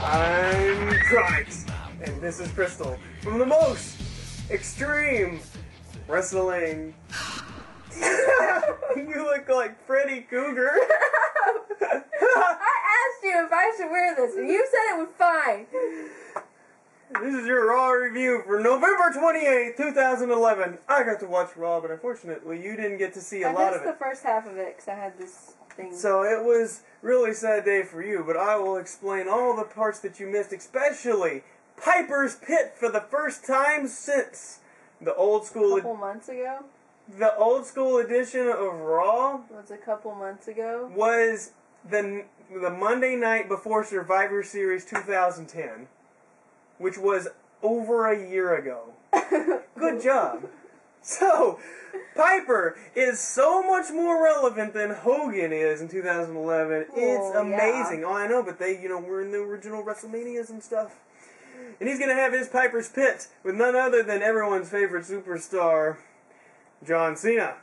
I'm Chronix, and this is Crystal from the most extreme wrestling. You look like Freddy Cougar. I asked you if I should wear this, and you said it was fine. This is your Raw review for November 28th, 2011. I got to watch Raw, but unfortunately you didn't get to see a lot of it. I missed the first half of it because I had this thing. So it was really sad day for you, but I will explain all the parts that you missed, especially Piper's Pit for the first time since the old school... A couple months ago? The old school edition of Raw... Was a couple months ago? Was the Monday night before Survivor Series 2010. Which was over a year ago. Good job. So, Piper is so much more relevant than Hogan is in 2011. It's amazing. Yeah. Oh, I know, but they, were in the original WrestleManias and stuff. And he's going to have his Piper's Pit with none other than everyone's favorite superstar, John Cena.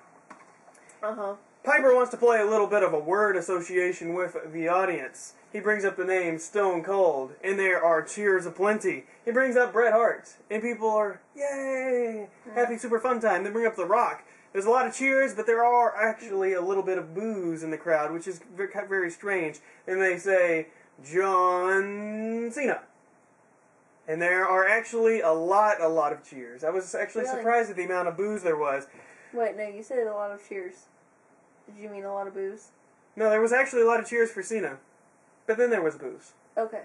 Uh-huh. Piper wants to play a little bit of a word association with the audience. He brings up the name Stone Cold, and there are cheers aplenty. He brings up Bret Hart, and people are, yay, happy super fun time. They bring up The Rock. There's a lot of cheers, but there are actually a little bit of boos in the crowd, which is very strange. And they say, John Cena. And there are actually a lot of cheers. I was actually surprised at the amount of boos there was. Wait, no, you said a lot of cheers. Did you mean a lot of boos? No, there was actually a lot of cheers for Cena. But then there was boos. Okay.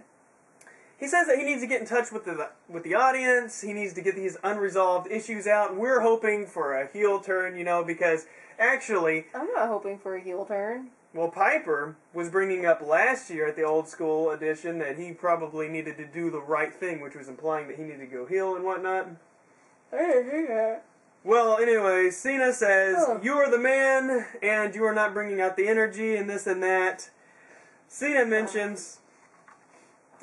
He says that he needs to get in touch with the audience. He needs to get these unresolved issues out. We're hoping for a heel turn, because actually... I'm not hoping for a heel turn. Well, Piper was bringing up last year at the old school edition that he probably needed to do the right thing, which was implying that he needed to go heel and whatnot. I didn't do that. Well, anyway, Cena says, You are the man, and you are not bringing out the energy, and this and that. Cena mentions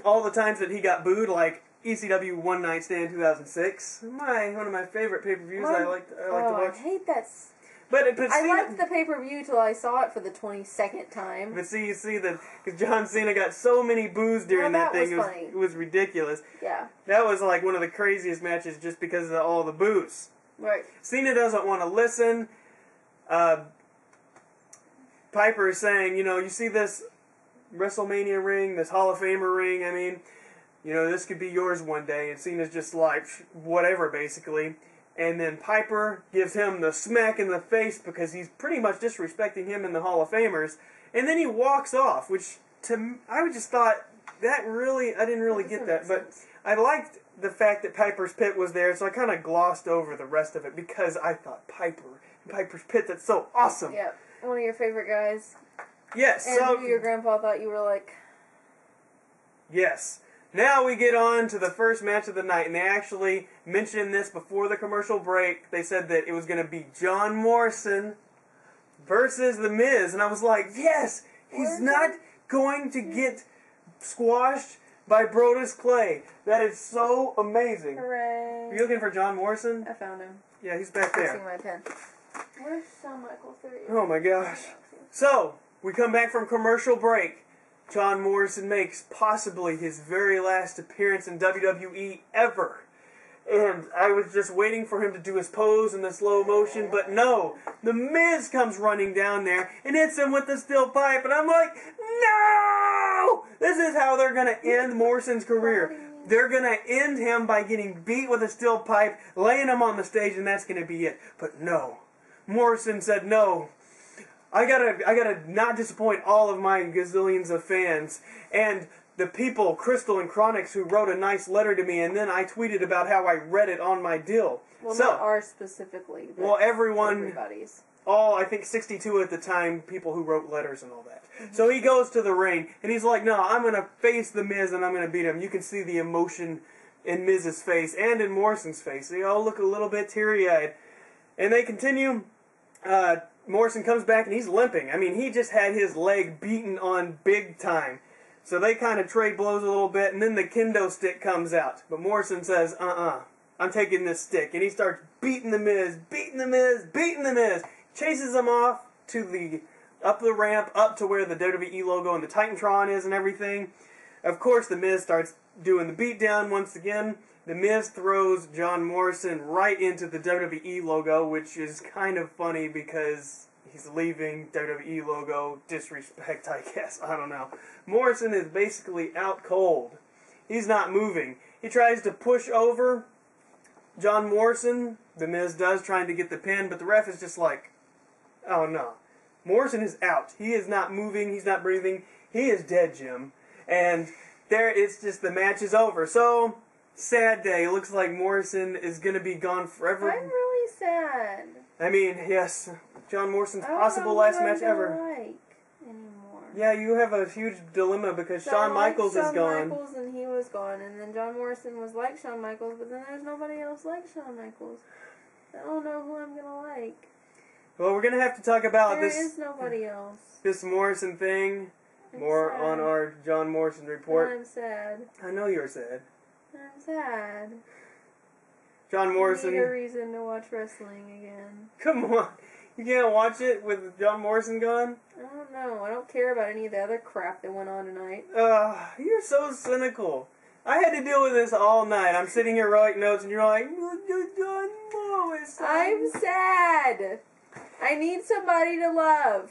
all the times that he got booed, like ECW One Night Stand 2006. One of my favorite pay-per-views I like to watch. I hate that. But I liked the pay-per-view till I saw it for the 22nd time. But see, you see that because John Cena got so many boos during that thing, it was ridiculous. Yeah. That was like one of the craziest matches just because of all the boos. Right. Cena doesn't want to listen. Piper is saying, you see this WrestleMania ring, this Hall of Famer ring, this could be yours one day. And Cena's just like, whatever, basically. And then Piper gives him the smack in the face because he's pretty much disrespecting him in the Hall of Famers. And then he walks off, which I just thought, I didn't really get that. But I liked the fact that Piper's Pit was there, so I kind of glossed over the rest of it because I thought Piper's Pit, that's so awesome. Yeah, one of your favorite guys. Yes. And who your grandpa thought you were like. Yes. Now we get on to the first match of the night, and they actually mentioned this before the commercial break. They said that it was going to be John Morrison versus The Miz, and I was like, yes, he's not going to get squashed by Brodus Clay. That is so amazing. Hooray. Are you looking for John Morrison? I found him. Yeah, he's back there. I'm my pen. Where's Shawn Michaels? Oh my gosh. So, we come back from commercial break. John Morrison makes possibly his very last appearance in WWE ever. And I was just waiting for him to do his pose in the slow motion, but no. The Miz comes running down there and hits him with the steel pipe, and I'm like, no! This is how they're going to end Morrison's career. They're going to end him by getting beat with a steel pipe, laying him on the stage, and that's going to be it. But no. Morrison said no. I gotta not disappoint all of my gazillions of fans. And the people, Crystal and Chronix, who wrote a nice letter to me, and then I tweeted about how I read it on my deal. Well, not ours specifically. Well, everybody's. I think 62 at the time, people who wrote letters and all that. So he goes to the ring, and he's like, no, I'm going to face The Miz, and I'm going to beat him. You can see the emotion in Miz's face and in Morrison's face. They all look a little bit teary-eyed. And they continue. Morrison comes back, and he's limping. He just had his leg beaten on big time. So they kind of trade blows a little bit, and then the kendo stick comes out. But Morrison says, I'm taking this stick. And he starts beating The Miz, beating The Miz, beating The Miz. Chases him off to up the ramp, up to where the WWE logo and the Titantron is and everything. Of course, The Miz starts doing the beatdown once again. The Miz throws John Morrison right into the WWE logo, which is kind of funny because he's leaving WWE logo. Disrespect, I guess. I don't know. Morrison is basically out cold. He's not moving. He tries to push over John Morrison. The Miz does, trying to get the pin, but the ref is just like, oh no. Morrison is out. He is not moving. He's not breathing. He is dead, Jim. And there, it's just the match is over. So, sad day. It looks like Morrison is going to be gone forever. I'm really sad. I mean, yes, John Morrison's possible last match ever. Like anymore. Yeah, you have a huge dilemma because Shawn Michaels is gone. Shawn Michaels and he was gone, and then John Morrison was like Shawn Michaels, but then there's nobody else like Shawn Michaels. I don't know who I'm gonna like. Well, we're gonna have to talk about There is nobody else. This Morrison thing. I'm More sad. on our John Morrison report. I'm sad. I know you're sad. I'm sad. John Morrison. I need a reason to watch wrestling again. Come on. You can't watch it with John Morrison gone? I don't know. I don't care about any of the other crap that went on tonight. You're so cynical. I had to deal with this all night. I'm sitting here writing notes and you're like, John Morrison. I'm sad. I need somebody to love.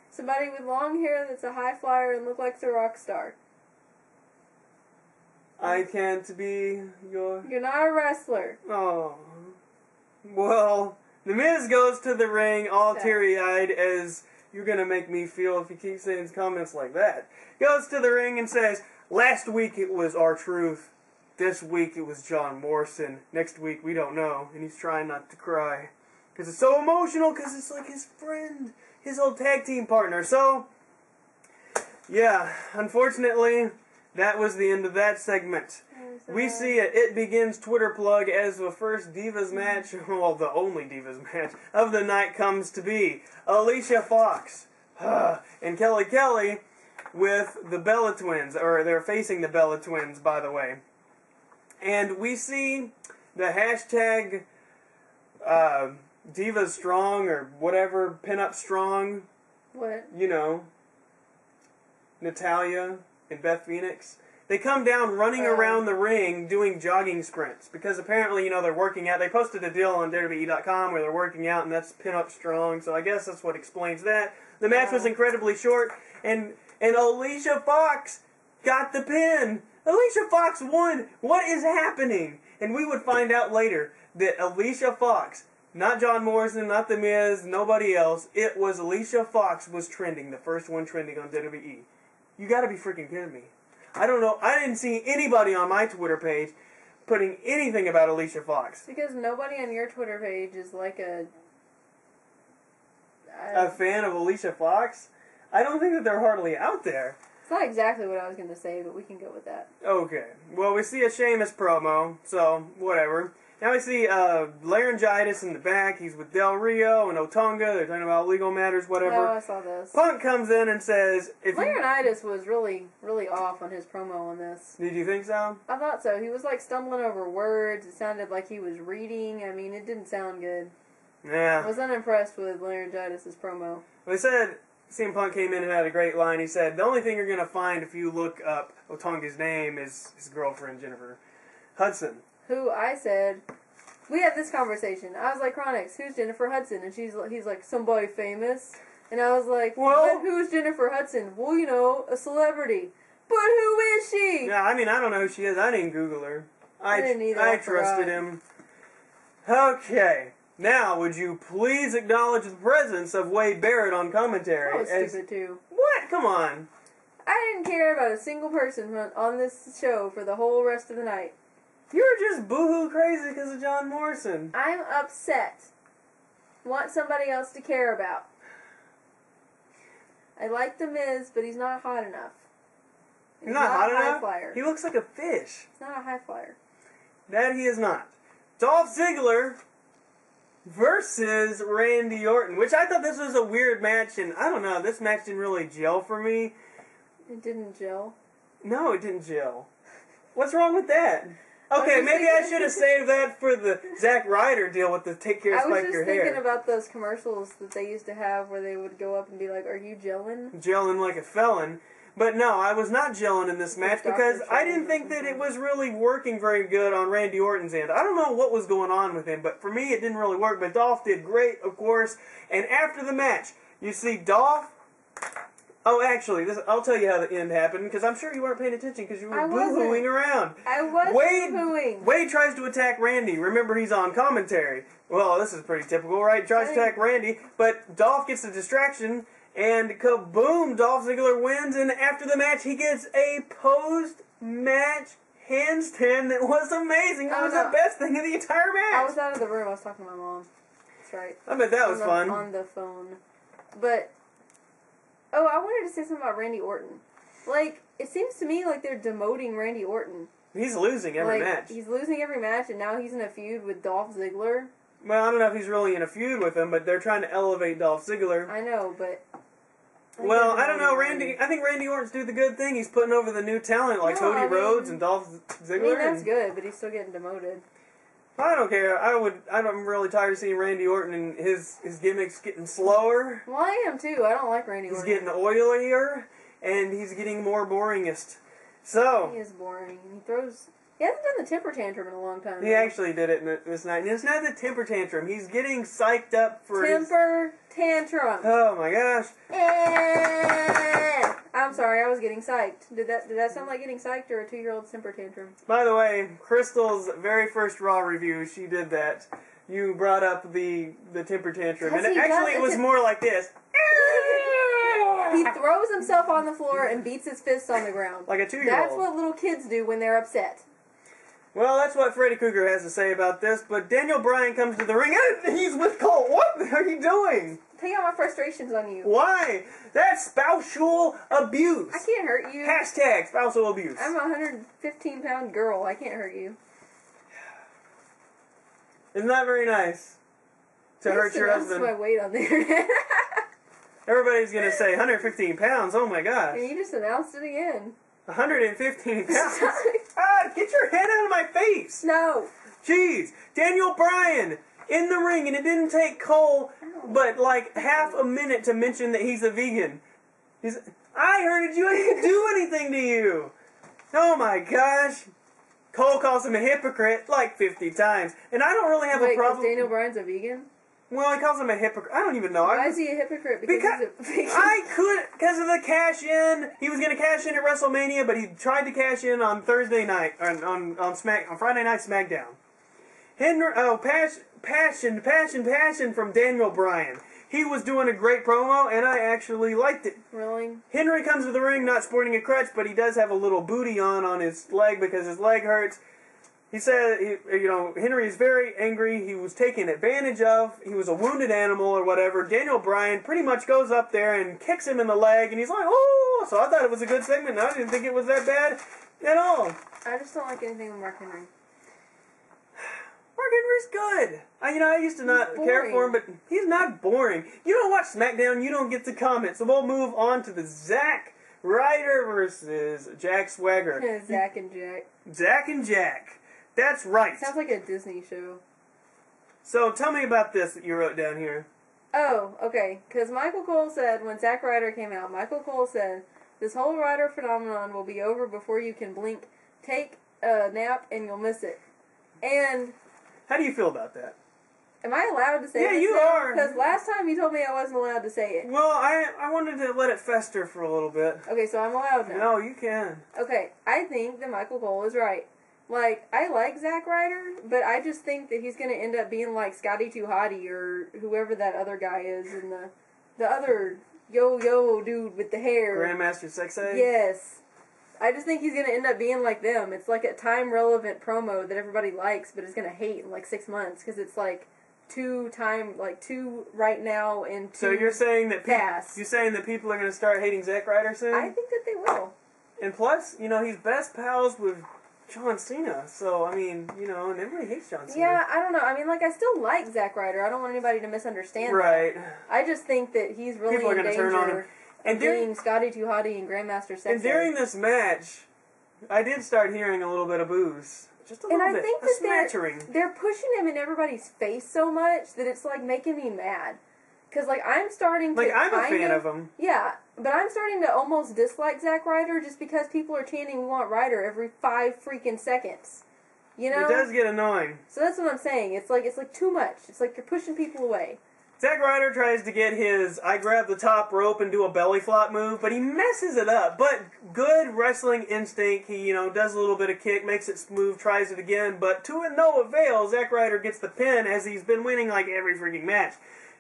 Somebody with long hair that's a high flyer and look like the rock star. I can't be your... You're not a wrestler. Oh. Well, The Miz goes to the ring all teary-eyed as you're going to make me feel if you keep saying comments like that. Goes to the ring and says, last week it was R-Truth. This week it was John Morrison. Next week we don't know. And he's trying not to cry. Because it's so emotional because it's like his friend. His old tag team partner. So, yeah, unfortunately, that was the end of that segment. We see a It Begins Twitter plug as the first Divas match, well, the only Divas match of the night comes to be Alicia Fox and Kelly Kelly with the Bella Twins, or they're facing the Bella Twins, by the way. And we see the hashtag Divas Strong, or whatever, Pinup Strong. What? You know, Natalia and Beth Phoenix. They come down running around the ring doing jogging sprints. Because apparently, you know, they're working out. They posted a deal on WWE.com where they're working out, and that's Pinup Strong. So I guess that's what explains that. The match was incredibly short, and Alicia Fox got the pin. Alicia Fox won. What is happening? And we would find out later that Alicia Fox, not John Morrison, not The Miz, nobody else, it was Alicia Fox was trending, the first one trending on WWE. You gotta be freaking kidding me. I don't know, I didn't see anybody on my Twitter page putting anything about Alicia Fox. Because nobody on your Twitter page is like a fan of Alicia Fox? I don't think that they're hardly out there. It's not exactly what I was going to say, but we can go with that. Okay. Well, we see a Sheamus promo, so whatever. Now we see Laryngitis in the back. He's with Del Rio and Otunga. They're talking about legal matters, whatever. Oh, I saw this. Punk comes in and says... Laryngitis was really, really off on his promo on this. Did you think so? I thought so. He was like stumbling over words. It sounded like he was reading. I mean, it didn't sound good. Yeah. I was unimpressed with Laryngitis' promo. Well, he said... CM Punk came in and had a great line. He said, the only thing you're going to find if you look up Otunga's name is his girlfriend, Jennifer Hudson. Who I said, we had this conversation. I was like, Chronix, who's Jennifer Hudson? And he's like, somebody famous. And I was like, well, who's Jennifer Hudson? Well, you know, a celebrity. But who is she? Yeah, I mean, I don't know who she is. I didn't Google her. I didn't either. I trusted him. Okay. Now, would you please acknowledge the presence of Wade Barrett on commentary? That was stupid, too. What? Come on. I didn't care about a single person on this show for the whole rest of the night. You're just boo-hoo crazy because of John Morrison. I'm upset. Want somebody else to care about. I like The Miz, but he's not hot enough. He's not hot enough? High flyer. He looks like a fish. He's not a high flyer. That he is not. Dolph Ziggler versus Randy Orton, which I thought this was a weird match, and I don't know, this match didn't really gel for me. It didn't gel? No, it didn't gel. What's wrong with that? Okay, maybe I should have saved that for the Zack Ryder deal with the take care, spike your hair. I was just thinking about those commercials that they used to have where they would go up and be like, are you gelling? Gelling like a felon. But no, I was not gelling in this match because I didn't think that it was really working very good on Randy Orton's end. I don't know what was going on with him, but for me it didn't really work. But Dolph did great, of course. And after the match, you see Dolph... Oh, actually, I'll tell you how the end happened, because I'm sure you weren't paying attention because you were boo-hooing around. I was boo-hooing. Wade tries to attack Randy. Remember, he's on commentary. Well, this is pretty typical, right? Tries to attack Randy, but Dolph gets a distraction, and kaboom, Dolph Ziggler wins, and after the match, he gets a post-match handstand that was amazing. That was the best thing in the entire match. I was out of the room. I was talking to my mom. That's right. I bet that was fun. On the phone. But... Oh, I wanted to say something about Randy Orton. Like, it seems to me like they're demoting Randy Orton. He's losing every match. He's losing every match, and now he's in a feud with Dolph Ziggler. Well, I don't know if he's really in a feud with him, but they're trying to elevate Dolph Ziggler. I know, but... Well, I don't know, I think Randy Orton's doing the good thing. He's putting over the new talent like Cody Rhodes and Dolph Ziggler. I mean, that's good, but he's still getting demoted. I don't care. I'm really tired of seeing Randy Orton and his gimmicks getting slower. Well, I am too. I don't like Randy Orton. He's getting oilier, and he's getting more boringest. So he is boring. He hasn't done the temper tantrum in a long time. He actually did it this night. And it's not the temper tantrum. He's getting psyched up for temper tantrum. Oh my gosh. I'm sorry, I was getting psyched. Did that sound like getting psyched or a 2-year-old's temper tantrum? By the way, Crystal's very first Raw review, she did that. You brought up the temper tantrum. And actually it was more like this. He throws himself on the floor and beats his fist on the ground. Like a 2-year-old. That's what little kids do when they're upset. Well, that's what Freddy Krueger has to say about this, but Daniel Bryan comes to the ring and he's with Cole. What are you doing? Take out my frustrations on you. Why? That's spousal abuse. I can't hurt you. Hashtag spousal abuse. I'm a 115-pound girl. I can't hurt you. It's not very nice to hurt your husband. That's my weight on the internet. Everybody's going to say 115 pounds. Oh my gosh. And you just announced it again. 115 pounds. Get your head out of my face. No. Jeez. Daniel Bryan in the ring, and it didn't take Cole but like half a minute to mention that he's a vegan. I heard it. You didn't do anything to you. Oh my gosh. Cole calls him a hypocrite like 50 times. And I don't really have a problem. Wait, Daniel Bryan's a vegan? Well, he calls him a hypocrite. I don't even know. Why is he a hypocrite? Because he's a vegan? Because of the cash in. He was going to cash in at WrestleMania, but he tried to cash in on Thursday night, on Friday night SmackDown. Passion from Daniel Bryan. He was doing a great promo, and I actually liked it. Really? Henry comes to the ring not sporting a crutch, but he does have a little booty on his leg because his leg hurts. He said, Henry is very angry. He was taken advantage of. He was a wounded animal or whatever. Daniel Bryan pretty much goes up there and kicks him in the leg, and he's like, oh! So I thought it was a good segment. I didn't think it was that bad at all. I just don't like anything with Mark Henry. Mark Henry's good. I used to not care for him, but he's not boring. You don't watch SmackDown, you don't get to comment. So we'll move on to the Zack Ryder versus Jack Swagger. Zack and Jack. Zack and Jack. That's right. Sounds like a Disney show. So tell me about this that you wrote down here. Oh, okay. Because Michael Cole said, when Zack Ryder came out, Michael Cole said, this whole Ryder phenomenon will be over before you can blink. Take a nap and you'll miss it. And... How do you feel about that? Am I allowed to say this? Yeah, you are. Because last time you told me I wasn't allowed to say it. Well, I wanted to let it fester for a little bit. Okay, so I'm allowed now. No, you can. Okay, I think that Michael Cole is right. Like, I like Zack Ryder, but I just think that he's going to end up being like Scotty 2 Hotty or whoever that other guy is and the other yo-yo dude with the hair. Grandmaster Sexay? Yes. I just think he's going to end up being like them. It's like a time-relevant promo that everybody likes, but is going to hate in like 6 months because it's like two right now and two So you're saying that past. You're saying that people are going to start hating Zack Ryder soon? I think that they will. And plus, he's best pals with John Cena, so, and everybody hates John Cena. Yeah, I don't know. I still like Zack Ryder. I don't want anybody to misunderstand Right. that. I just think that he's really People are in gonna danger turn on him. And being Scotty 2 Hotty and Grandmaster Sexay. And during this match, I did start hearing a little bit of booze. Just a little bit. And I think a smattering. They're pushing him in everybody's face so much that it's, making me mad. Because, I'm starting to I'm a fan of him. Yeah. But I'm starting to almost dislike Zack Ryder just because people are chanting, "We want Ryder" every 5 freaking seconds. You know? It does get annoying. So that's what I'm saying. It's like too much. It's like you're pushing people away. Zack Ryder tries to get his I grab the top rope and do a belly flop move, but he messes it up. But good wrestling instinct. He, does a little bit of kick, makes it smooth, tries it again, but to no avail. Zack Ryder gets the pin as he's been winning like every freaking match.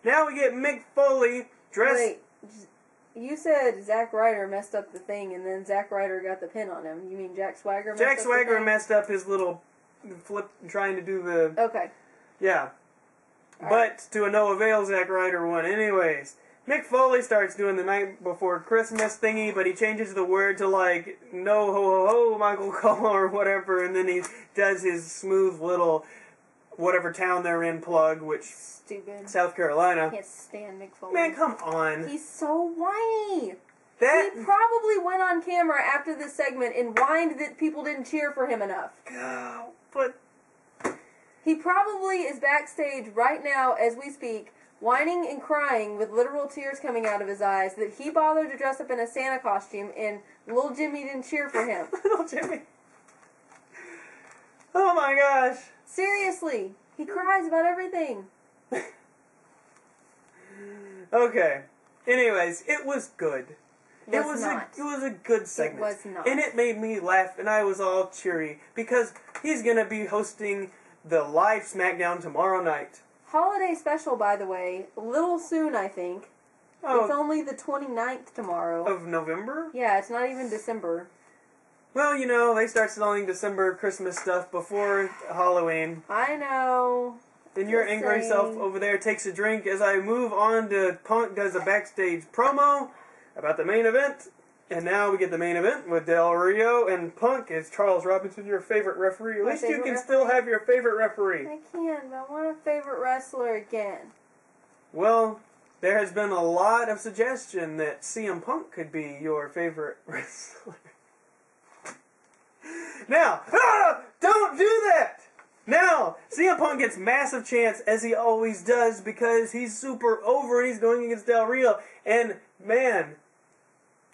Now we get Mick Foley dressed... Wait, you said Zack Ryder messed up the thing and then Zack Ryder got the pin on him. You mean Jack Swagger messed up the thing? Jack Swagger messed up his little flip trying to do the... Okay. Yeah. But to no avail, Zack Ryder won anyways. Mick Foley starts doing the night before Christmas thingy, but he changes the word to like, no ho ho ho, Michael Cole or whatever, and then he does his smooth little whatever town they're in plug, which... Stupid. South Carolina. I can't stand Mick Foley. Man, come on. He's so whiny. That... He probably went on camera after this segment and whined that people didn't cheer for him enough. But... He probably is backstage right now as we speak, whining and crying with literal tears coming out of his eyes that he bothered to dress up in a Santa costume and little Jimmy didn't cheer for him. Little Jimmy. Oh my gosh. Seriously. He cries about everything. Okay. Anyways, it was good. It was a good segment. It was not. And it made me laugh and I was all cheery because he's going to be hosting the live SmackDown tomorrow night. Holiday special, by the way. A little soon, I think. Oh. It's only the 29th tomorrow. Of November? Yeah, it's not even December. Well, they start selling December Christmas stuff before Halloween. I know. Then your angry self over there takes a drink as I move on to Punk does a backstage promo about the main event. And now we get the main event with Del Rio and Punk as Charles Robinson, your favorite referee. At least you can still have your favorite referee. I can, but I want a favorite wrestler again. Well, there has been a lot of suggestion that CM Punk could be your favorite wrestler. Now, don't do that! Now, CM Punk gets massive chance, as he always does, because he's super over and he's going against Del Rio. And, man...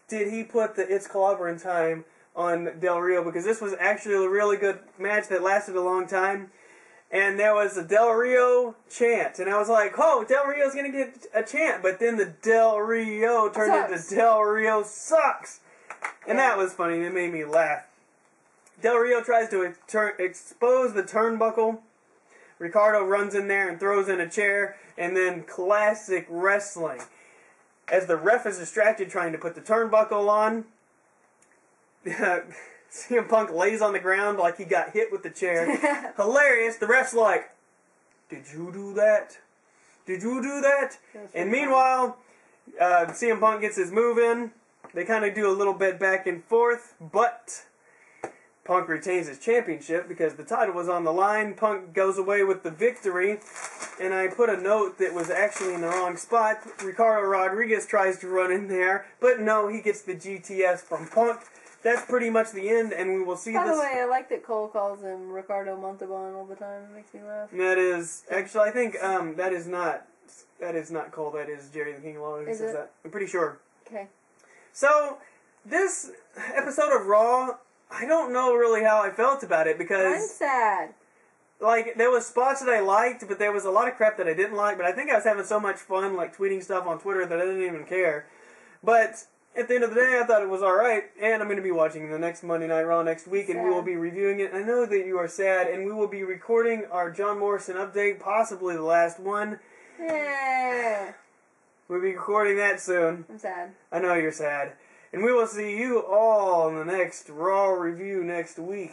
did he put the It's Clobbering Time on Del Rio, because this was actually a really good match that lasted a long time. And there was a Del Rio chant, and I was like, oh, Del Rio's going to get a chant, but then the Del Rio turned into Del Rio sucks. And that was funny, it made me laugh. Del Rio tries to expose the turnbuckle. Ricardo runs in there and throws in a chair, and then classic wrestling. As the ref is distracted trying to put the turnbuckle on, CM Punk lays on the ground like he got hit with the chair. Hilarious. The ref's like, did you do that? Did you do that? And meanwhile, CM Punk gets his move in. They kind of do a little bit back and forth, but Punk retains his championship because the title was on the line. Punk goes away with the victory. And I put a note that was actually in the wrong spot. Ricardo Rodriguez tries to run in there, but no, he gets the GTS from Punk. That's pretty much the end, and we will see By the way, I like that Cole calls him Ricardo Montalban all the time. It makes me laugh. That is, actually, I think that is not Cole, that is Jerry the King of Lawler who says that. I'm pretty sure. Okay. So, this episode of Raw, I don't know really how I felt about it, because... I'm sad. Like, there was spots that I liked, but there was a lot of crap that I didn't like. But I think I was having so much fun, like, tweeting stuff on Twitter that I didn't even care. But at the end of the day, I thought it was alright. And I'm going to be watching the next Monday Night Raw next week, and we will be reviewing it. I know that you are sad, and we will be recording our John Morrison update, possibly the last one. Yeah. We'll be recording that soon. I'm sad. I know you're sad. And we will see you all in the next Raw review next week.